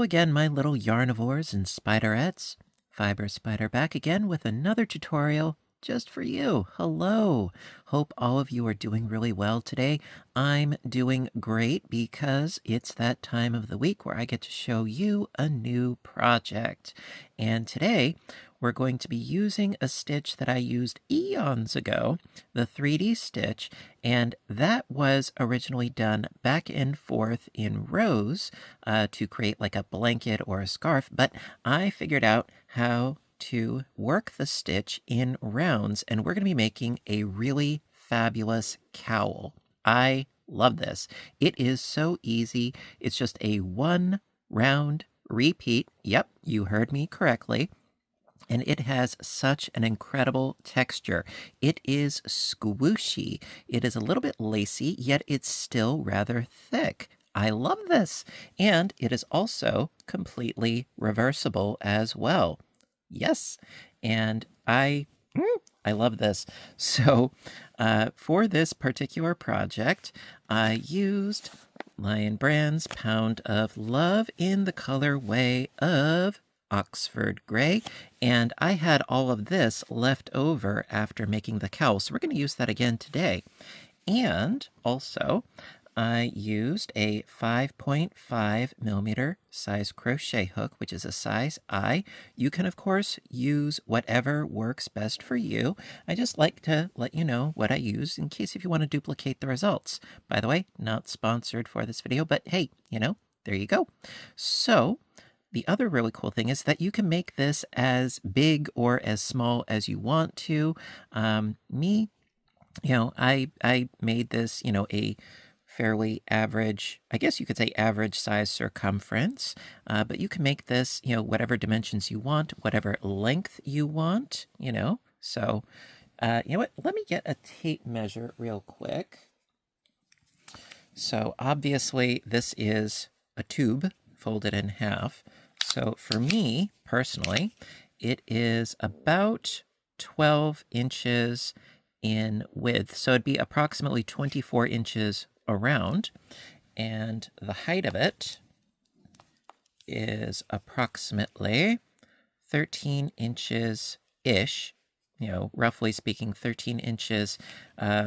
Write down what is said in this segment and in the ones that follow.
again, my little yarnivores and spiderettes. Fiber Spider back again with another tutorial just for you. Hello. Hope all of you are doing really well today. I'm doing great because it's that time of the week where I get to show you a new project. And today we're going to be using a stitch that I used eons ago, the 3D stitch, and that was originally done back and forth in rows to create like a blanket or a scarf, but I figured out how to work the stitch in rounds, and we're going to be making a really fabulous cowl. I love this. It is so easy. It's just a one round repeat. Yep, you heard me correctly. And it has such an incredible texture. It is squishy. It is a little bit lacy, yet it's still rather thick. I love this. And it is also completely reversible as well. Yes, and I love this. So for this particular project, I used Lion Brand's Pound of Love in the colorway of Oxford Gray, and I had all of this left over after making the cowl, so we're going to use that again today. And also, I used a 5.5 millimeter size crochet hook, which is a size I. You can, of course, use whatever works best for you. I just like to let you know what I use in case if you want to duplicate the results. By the way, not sponsored for this video, but hey, there you go. So the other really cool thing is that you can make this as big or as small as you want to. I made this, a fairly average, I guess you could say average size circumference, but you can make this, whatever dimensions you want, whatever length you want, So, you know what, let me get a tape measure real quick. So obviously this is a tube folded in half. So for me, personally, it is about 12 inches in width. So it'd be approximately 24 inches around, and the height of it is approximately 13 inches-ish, roughly speaking, 13 inches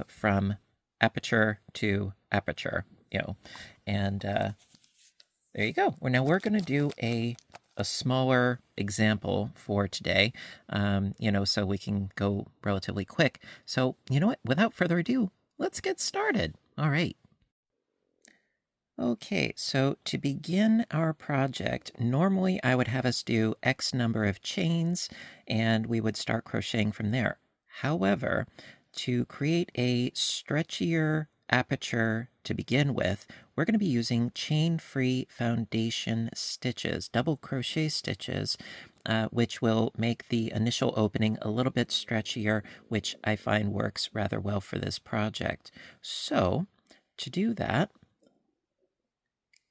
from aperture to aperture, and there you go. Now we're going to do a smaller example for today, so we can go relatively quick. So, you know what? Without further ado, let's get started. All right. Okay, so to begin our project, normally I would have us do X number of chains, and we would start crocheting from there. However, to create a stretchier aperture to begin with, we're going to be using chain-free foundation stitches, double crochet stitches, which will make the initial opening a little bit stretchier, which I find works rather well for this project. So, to do that,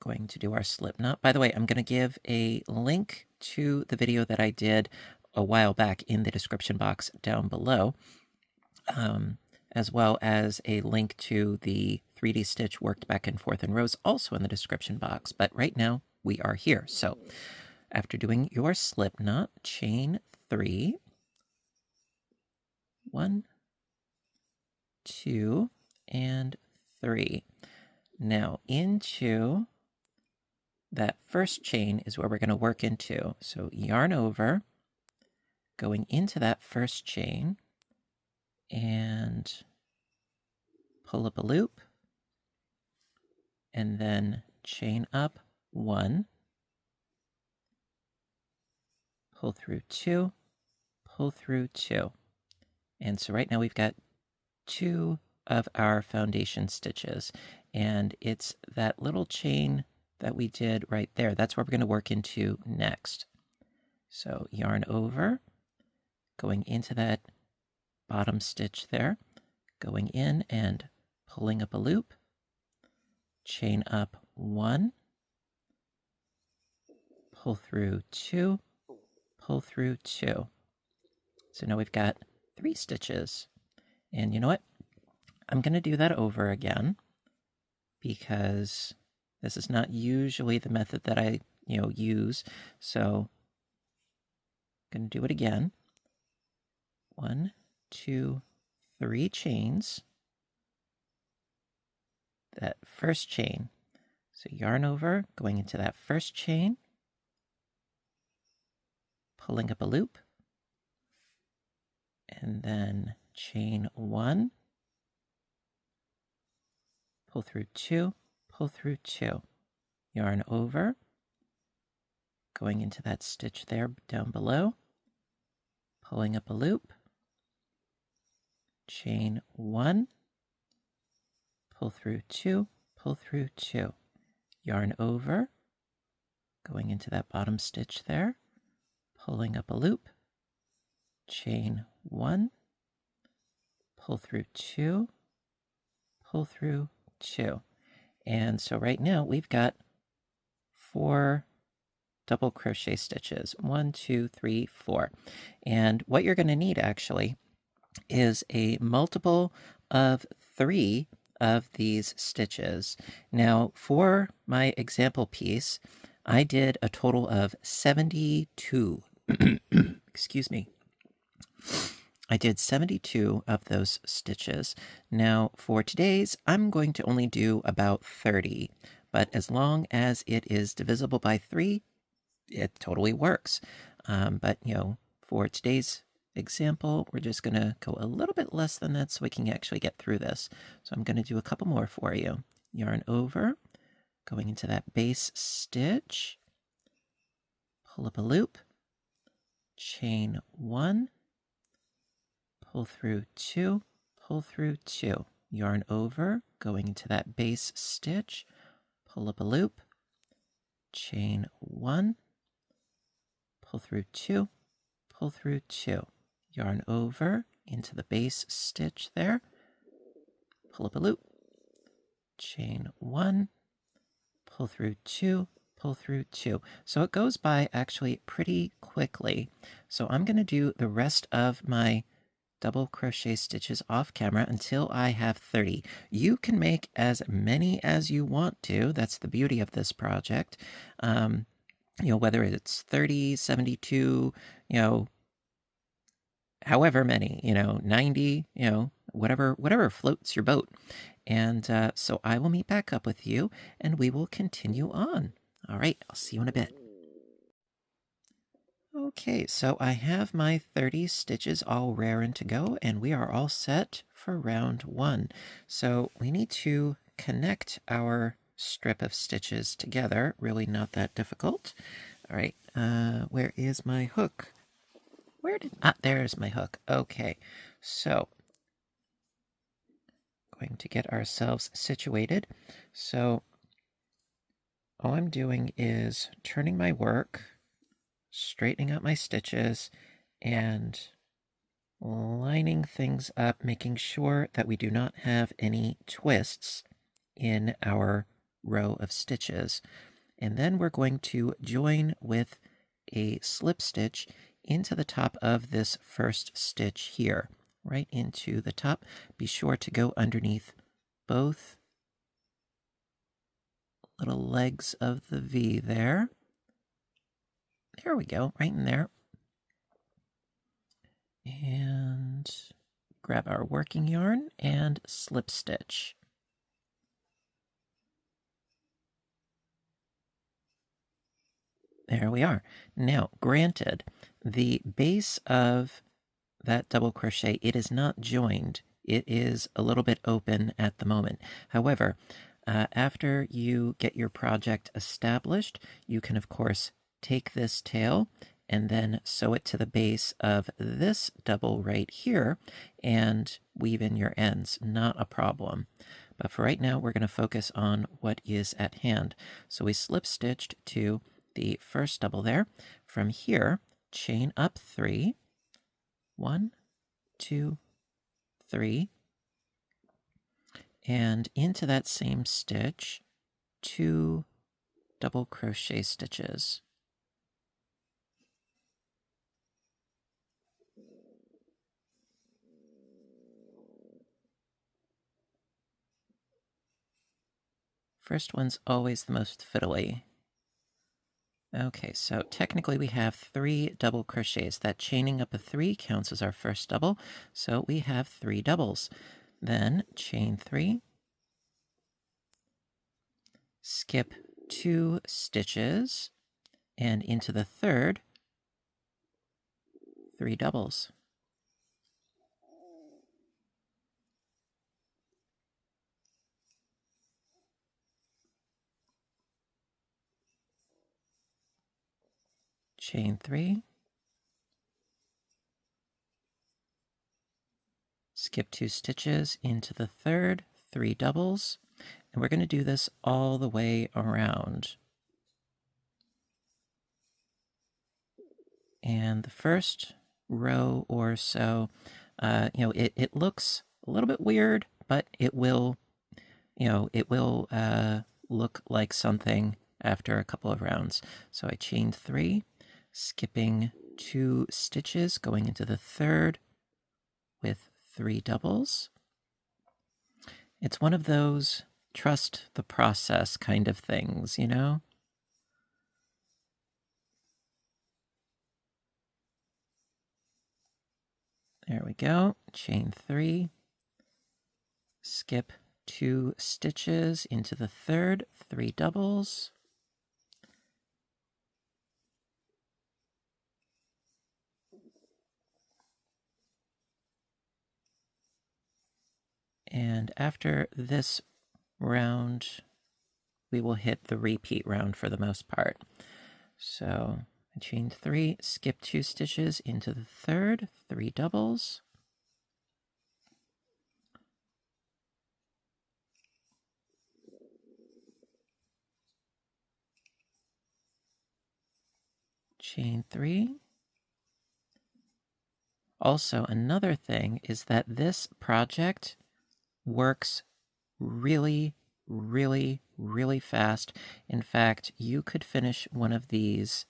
going to do our slip knot. By the way, I'm going to give a link to the video that I did a while back in the description box down below, as well as a link to the 3D stitch worked back and forth in rows also in the description box. But right now we are here. So after doing your slip knot, chain 3, 1, 2, and 3. Now into that first chain is where we're going to work into. So yarn over, going into that first chain, and pull up a loop, and then chain up 1, pull through 2, pull through 2. And so right now we've got 2 of our foundation stitches, and it's that little chain that we did right there. That's where we're going to work into next. So yarn over, going into that bottom stitch there, going in and pulling up a loop, chain up 1, pull through 2, pull through 2. So now we've got 3 stitches. And you know what? I'm going to do that over again because this is not usually the method that I use. So I'm going to do it again. 1, 2, 3 chains. That first chain. So yarn over, going into that first chain, pulling up a loop, and then chain 1, pull through 2, pull through 2, yarn over, going into that stitch there down below, pulling up a loop, chain 1, pull through 2, pull through 2, yarn over, going into that bottom stitch there, pulling up a loop, chain 1, pull through 2, pull through 2. And so right now we've got 4 double crochet stitches. 1, 2, 3, 4. And what you're going to need actually is a multiple of 3 of these stitches. Now, for my example piece, I did a total of 72. Excuse me. I did 72 of those stitches. Now, for today's, I'm going to only do about 30, but as long as it is divisible by 3, it totally works. But, for today's example, we're just going to go a little bit less than that so we can actually get through this. So I'm going to do a couple more for you. Yarn over, going into that base stitch, pull up a loop, chain 1, pull through 2, pull through 2, yarn over, going into that base stitch, pull up a loop, chain 1, pull through 2, pull through 2, yarn over into the base stitch there, pull up a loop, chain 1, pull through 2, pull through 2. So it goes by actually pretty quickly. So I'm going to do the rest of my double crochet stitches off camera until I have 30. You can make as many as you want to. That's the beauty of this project. Whether it's 30, 72, however many, 90, whatever floats your boat. And so I will meet back up with you and we will continue on. All right, I'll see you in a bit. Okay, so I have my 30 stitches all raring to go, and we are all set for round 1. So we need to connect our strip of stitches together. Really not that difficult. All right, where is my hook? There's my hook. Okay, so going to get ourselves situated. So all I'm doing is turning my work, straightening out my stitches, and lining things up, making sure that we do not have any twists in our row of stitches. And then we're going to join with a slip stitch into the top of this first stitch here, right into the top. Be sure to go underneath both little legs of the V there. There we go, right in there. And grab our working yarn and slip stitch. There we are. Now, granted, the base of that double crochet, it is not joined. It is a little bit open at the moment. However, after you get your project established, you can, of course, take this tail and then sew it to the base of this double right here and weave in your ends. Not a problem. But for right now, we're going to focus on what is at hand. So we slip stitched to the first double there. From here, chain up 3. 1, 2, 3. And into that same stitch, 2 double crochet stitches. First one's always the most fiddly. Okay, so technically we have 3 double crochets. That chaining up a 3 counts as our first double, so we have 3 doubles. Then chain 3, skip 2 stitches, and into the third, 3 doubles. Chain 3, skip 2 stitches into the third, 3 doubles, and we're going to do this all the way around. And the first row or so, it looks a little bit weird, but it will, look like something after a couple of rounds. So I chained 3, skipping 2 stitches, going into the third with 3 doubles. It's one of those trust the process kind of things, you know? There we go. Chain 3, skip 2 stitches into the third, 3 doubles. And after this round, we will hit the repeat round for the most part. So I chained 3, skip 2 stitches into the third, 3 doubles. Chain 3. Also, another thing is that this project works really, really, really fast. In fact, you could finish one of these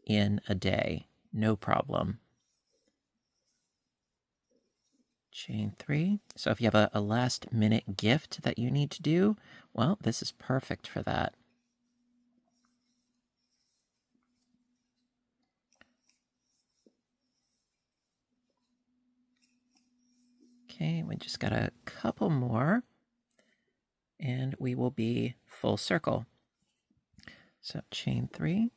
in a day, no problem. Chain 3. So if you have a last minute gift that you need to do, well, this is perfect for that. Okay, we just got a couple more and we will be full circle. So chain 3,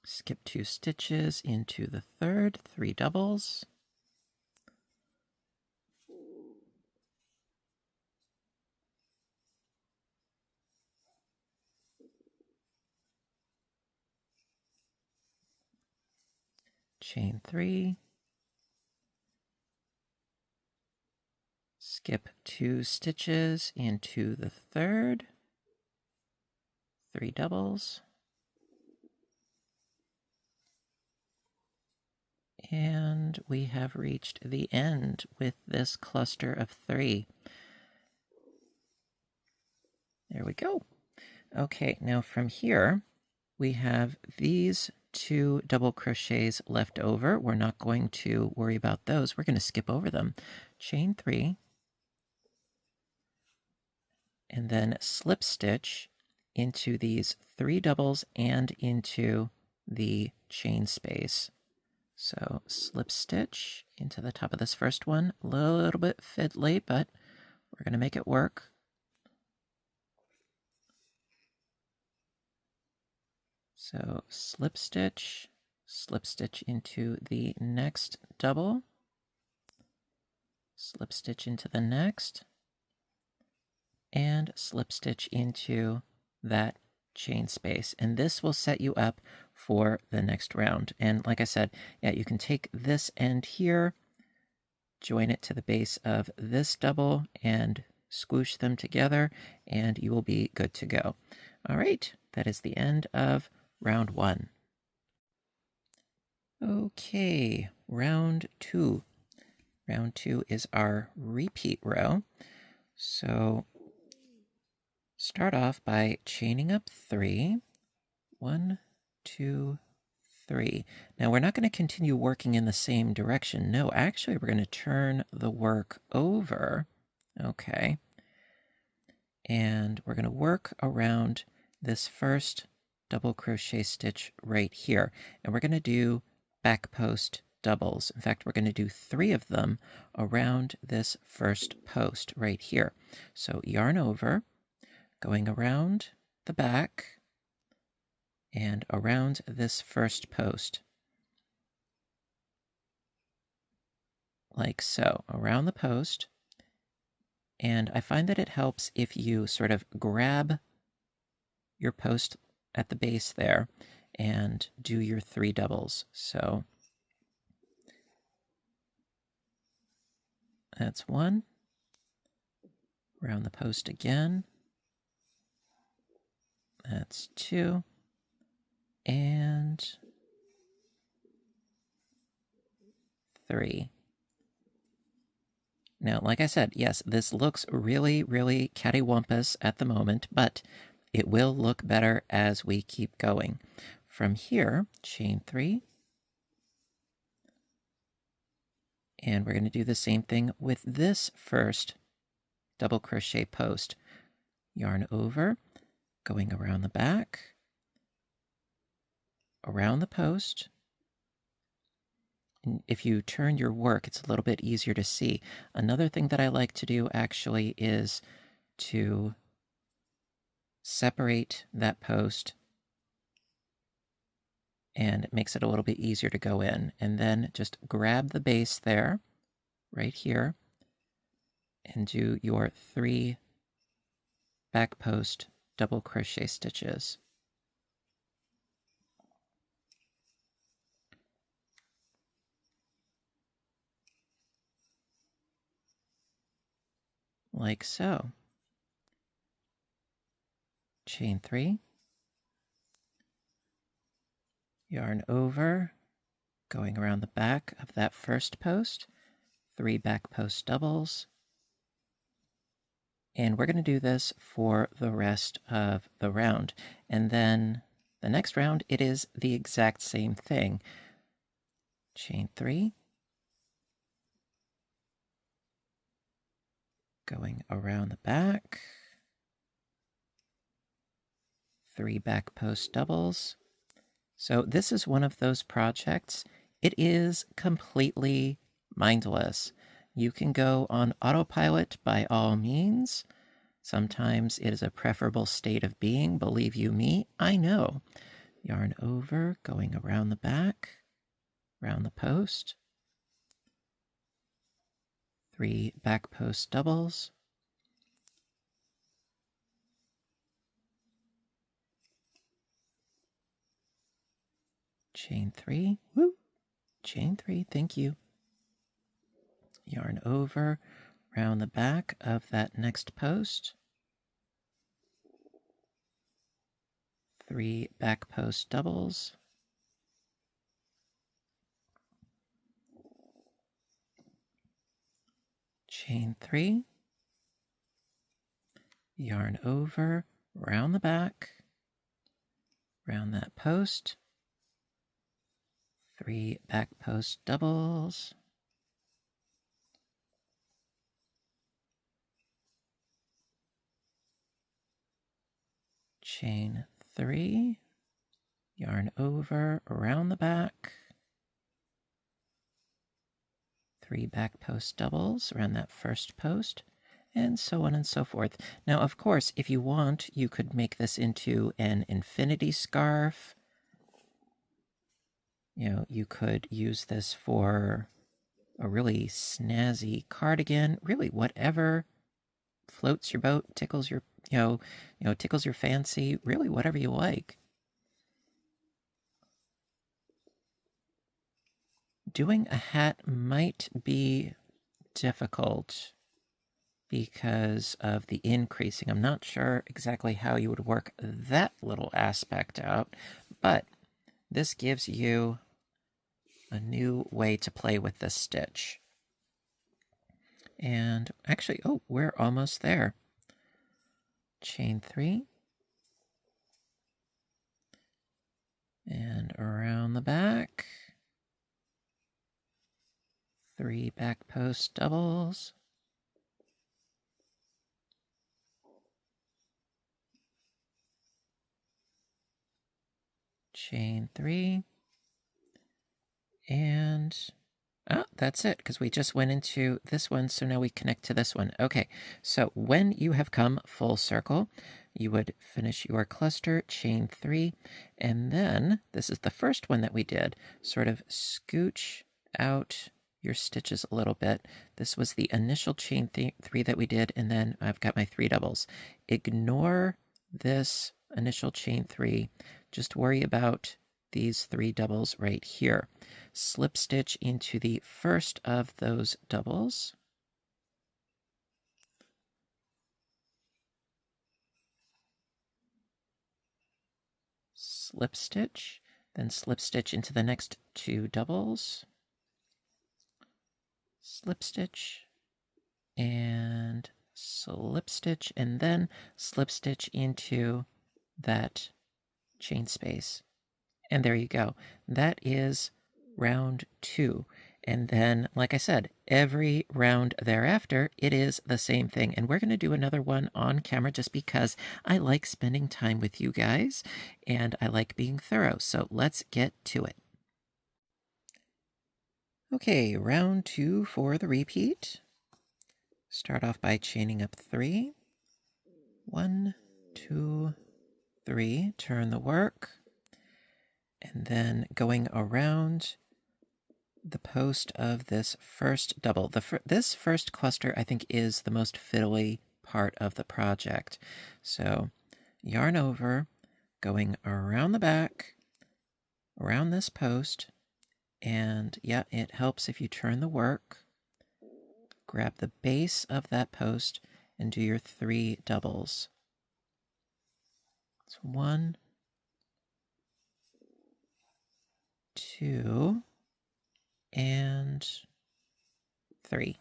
skip 2 stitches into the third, 3 doubles. Chain 3, skip 2 stitches into the third, 3 doubles. And we have reached the end with this cluster of 3. There we go. Okay, now from here, we have these 2 double crochets left over. We're not going to worry about those. We're going to skip over them. Chain 3, and then slip stitch into these 3 doubles and into the chain space. So slip stitch into the top of this first one, a little bit fiddly, but we're going to make it work. So slip stitch into the next double, slip stitch into the next, and slip stitch into that chain space. And this will set you up for the next round. And like I said, yeah, you can take this end here, join it to the base of this double, and squoosh them together, and you will be good to go. All right, that is the end of round 1. Okay, round 2. Round 2 is our repeat row. So start off by chaining up 3. 1, 2, 3. Now we're not going to continue working in the same direction. No, actually we're going to turn the work over. Okay. And we're going to work around this first double crochet stitch right here, and we're going to do back post doubles. In fact, we're going to do 3 of them around this first post right here. So yarn over, going around the back and around this first post, like so, around the post. And I find that it helps if you sort of grab your post at the base there and do your 3 doubles. So that's 1. Around the post again. That's 2. And 3. Now, like I said, yes, this looks really, really cattywampus at the moment, but it will look better as we keep going. From here, chain 3. And we're going to do the same thing with this first double crochet post. Yarn over, going around the back, around the post. And if you turn your work, it's a little bit easier to see. Another thing that I like to do actually is to separate that post, and it makes it a little bit easier to go in. And then just grab the base there, right here, and do your 3 back post double crochet stitches. Like so. Chain 3. Yarn over, going around the back of that first post, 3 back post doubles. And we're going to do this for the rest of the round. And then the next round, it is the exact same thing. Chain 3. Going around the back. 3 back post doubles. So this is one of those projects. It is completely mindless. You can go on autopilot by all means. Sometimes it is a preferable state of being, believe you me, I know. Yarn over, going around the back, around the post. 3 back post doubles. Chain 3. Woo! Chain 3, thank you. Yarn over, round the back of that next post. 3 back post doubles. Chain 3. Yarn over, round the back, round that post. 3 back post doubles. Chain 3, yarn over, around the back, 3 back post doubles around that first post, and so on and so forth. Now, of course, if you want, you could make this into an infinity scarf. You know, you could use this for a really snazzy cardigan, really whatever floats your boat, tickles your, tickles your fancy, really whatever you like. Doing a hat might be difficult because of the increasing. I'm not sure exactly how you would work that little aspect out, but this gives you a new way to play with this stitch. And actually, oh, we're almost there. Chain 3. And around the back. 3 back post doubles. chain 3, and oh, that's it, because we just went into this one, so now we connect to this one. Okay, so when you have come full circle, you would finish your cluster, chain 3, and then, this is the first one that we did, sort of scooch out your stitches a little bit. This was the initial chain 3 that we did, and then I've got my 3 doubles. Ignore this initial chain 3. Just worry about these 3 doubles right here. Slip stitch into the first of those doubles. Slip stitch, then slip stitch into the next 2 doubles. Slip stitch and slip stitch, and then slip stitch into that chain space. And there you go. That is round 2. And then, like I said, every round thereafter, it is the same thing. And we're going to do another one on camera just because I like spending time with you guys and I like being thorough. So let's get to it. Okay, round 2 for the repeat. Start off by chaining up 3. 1, 2, 3. Turn the work. And then going around the post of this first double. This first cluster, I think, is the most fiddly part of the project. So yarn over, going around the back, around this post, and yeah, it helps if you turn the work. Grab the base of that post and do your 3 doubles. So 1, 2, and 3.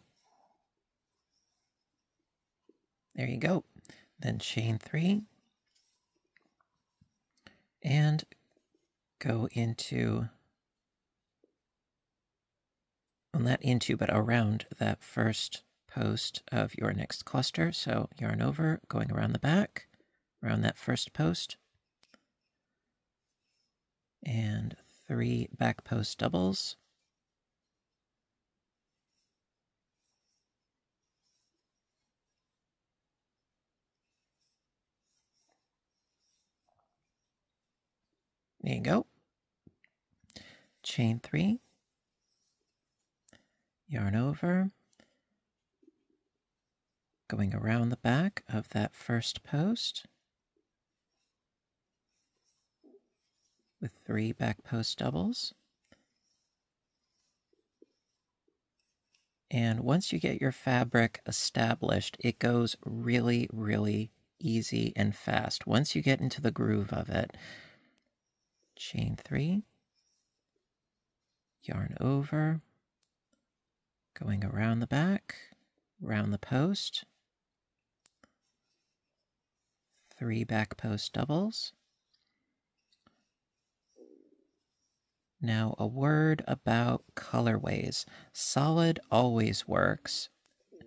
There you go. Then chain 3 and go into, well, not into, but around that first post of your next cluster. So yarn over, going around the back, around that first post, and 3 back post doubles. There you go. Chain 3, yarn over, going around the back of that first post with 3 back post doubles. And once you get your fabric established, it goes really, really easy and fast. Once you get into the groove of it, chain 3, yarn over, going around the back, around the post, 3 back post doubles. Now, a word about colorways. Solid always works,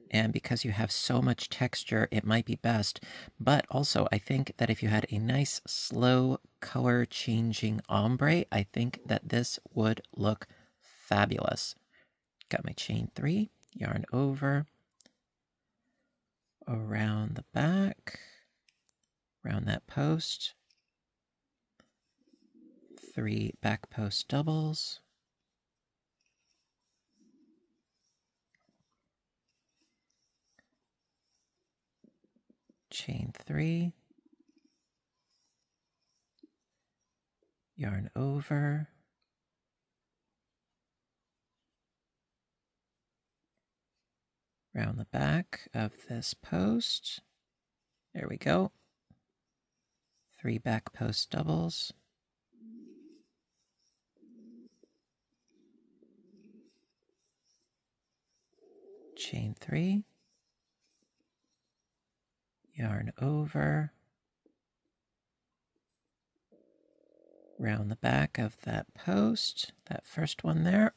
and because you have so much texture, it might be best. But also, I think that if you had a nice, slow, color-changing ombre, I think that this would look fabulous. Got my chain 3, yarn over, around the back, around that post, 3 back post doubles, chain 3, yarn over, around the back of this post. There we go. 3 back post doubles, chain 3, yarn over, round the back of that post, that first one there,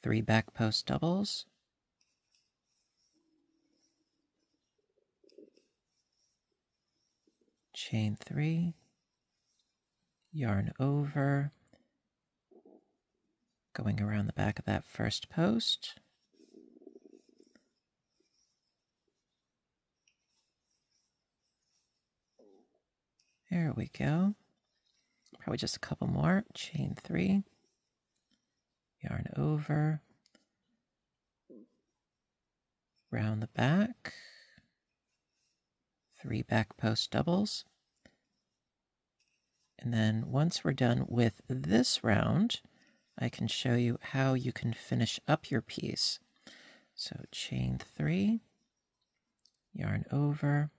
3 back post doubles, chain 3, yarn over, going around the back of that first post. There we go. Probably just a couple more. Chain 3, yarn over, round the back, 3 back post doubles. And then once we're done with this round, I can show you how you can finish up your piece. So chain 3, yarn over.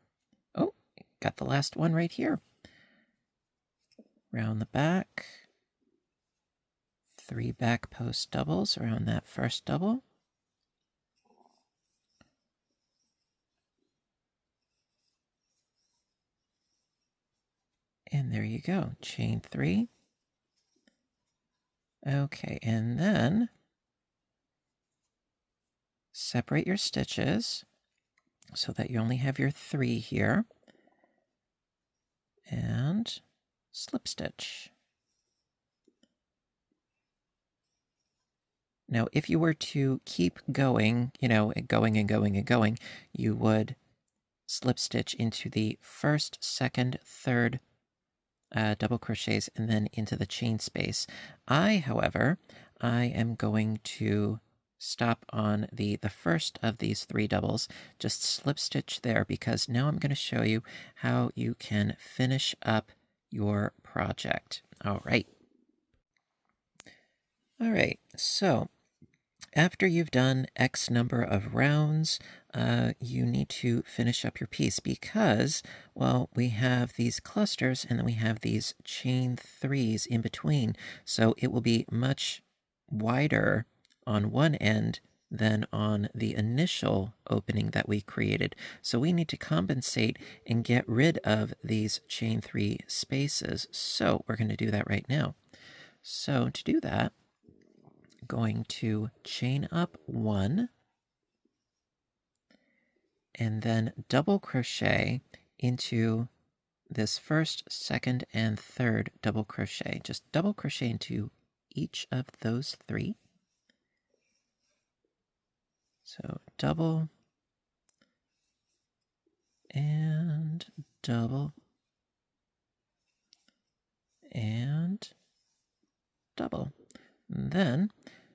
Oh, got the last one right here. Round the back, 3 back post doubles around that first double. And there you go, chain 3. Okay, and then separate your stitches so that you only have your 3 here. And slip stitch. Now, if you were to keep going, going and going and going, you would slip stitch into the first, second, third double crochets and then into the chain space. However, I am going to stop on the first of these 3 doubles, just slip stitch there, because now I'm going to show you how you can finish up your project. All right, so after you've done X number of rounds, you need to finish up your piece because, well, we have these clusters and then we have these chain 3s in between. So it will be much wider on one end than on the initial opening that we created. So we need to compensate and get rid of these chain 3 spaces. So we're going to do that right now. So to do that, going to chain up 1 and then double crochet into this first, second, and third double crochet. Just double crochet into each of those 3. So double and double and double. And then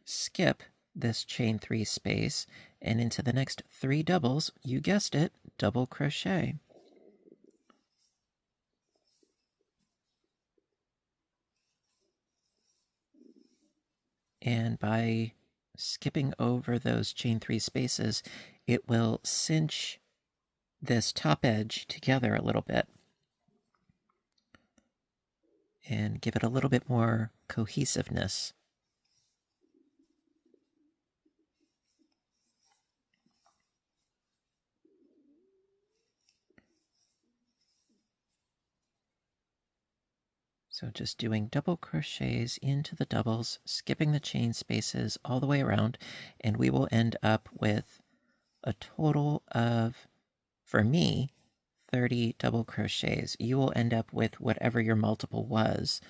skip this chain 3 space and into the next 3 doubles, you guessed it, double crochet. And by skipping over those chain 3 spaces, it will cinch this top edge together a little bit and give it a little bit more cohesiveness. So just doing double crochets into the doubles, skipping the chain spaces all the way around, and we will end up with a total of, for me, 30 double crochets. You will end up with whatever your multiple was,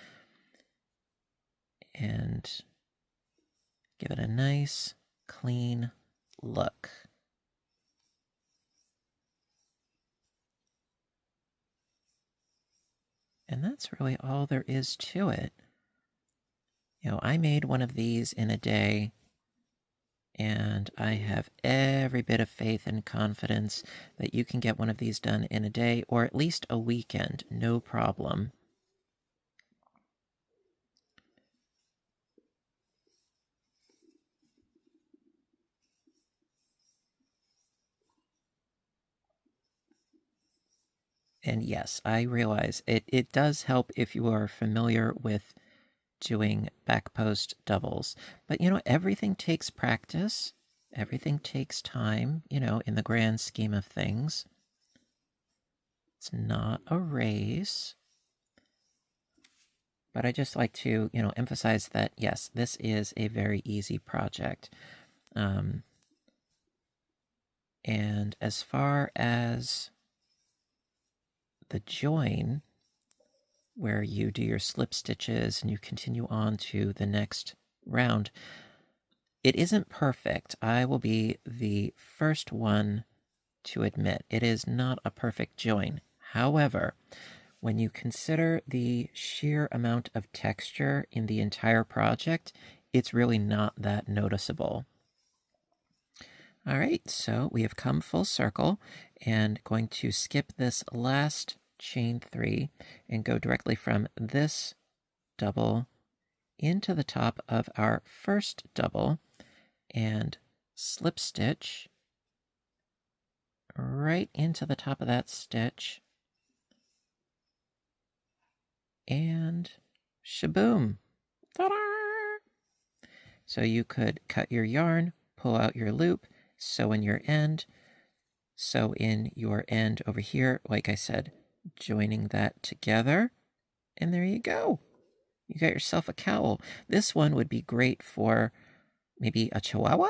and give it a nice, clean look. And that's really all there is to it. I made one of these in a day, and I have every bit of faith and confidence that you can get one of these done in a day or at least a weekend, no problem. And yes, I realize it does help if you are familiar with doing back post doubles. But everything takes practice. Everything takes time, in the grand scheme of things. It's not a race. But I just like to, emphasize that, yes, this is a very easy project. And as far as the join, where you do your slip stitches and you continue on to the next round. It isn't perfect. I will be the first one to admit it is not a perfect join. However, when you consider the sheer amount of texture in the entire project, it's really not that noticeable. All right, so we have come full circle and going to skip this last chain 3 and go directly from this double into the top of our first double and slip stitch right into the top of that stitch and shaboom. Ta-da! So you could cut your yarn, pull out your loop, sew in your end over here, like I said, joining that together, and there you go. You got yourself a cowl. This one would be great for maybe a chihuahua,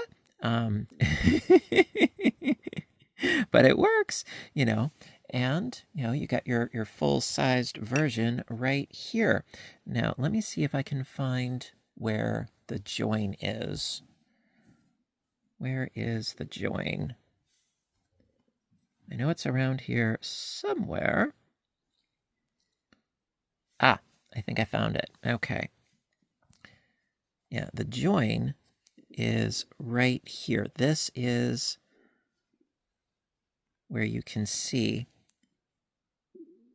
but it works, you know. And, you know, you got your full-sized version right here. Now, let me see if I can find where the join is. Where is the join? I know it's around here somewhere. Ah, I think I found it. Okay. Yeah, the join is right here. This is where you can see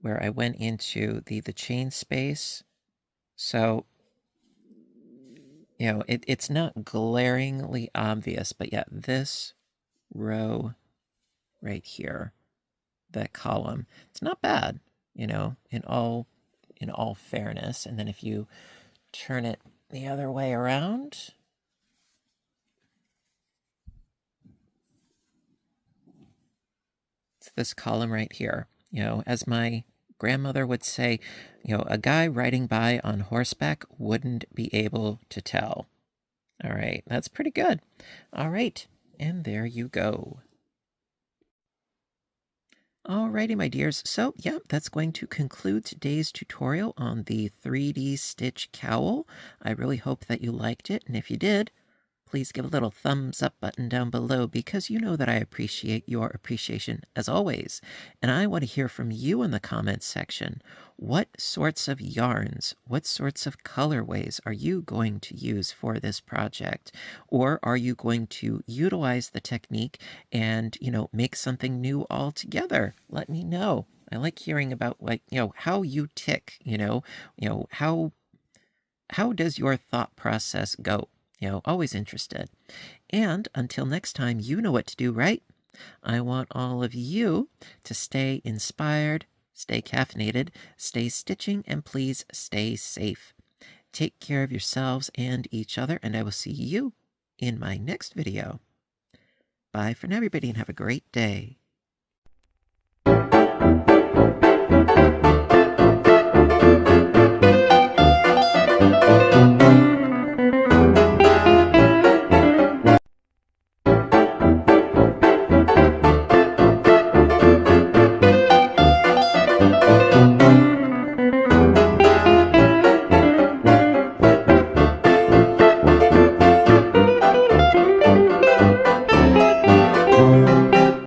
where I went into the chain space. So, you know, it's not glaringly obvious, but yeah, this row right here, that column, it's not bad, you know, in all fairness. And then if you turn it the other way around, it's this column right here. You know, as my grandmother would say, you know, a guy riding by on horseback wouldn't be able to tell. All right, that's pretty good. All right, and there you go. Alrighty, my dears. So, yeah, that's going to conclude today's tutorial on the 3D Stitch Cowl. I really hope that you liked it, and if you did, please give a little thumbs up button down below because you know that I appreciate your appreciation as always. And I want to hear from you in the comments section. What sorts of yarns, what sorts of colorways are you going to use for this project? Or are you going to utilize the technique and, you know, make something new altogether? Let me know. I like hearing about, like, you know, how you tick, you know, how does your thought process go? You know, always interested. And until next time, you know what to do, right? I want all of you to stay inspired, stay caffeinated, stay stitching, and please stay safe. Take care of yourselves and each other, and I will see you in my next video. Bye for now, everybody, and have a great day.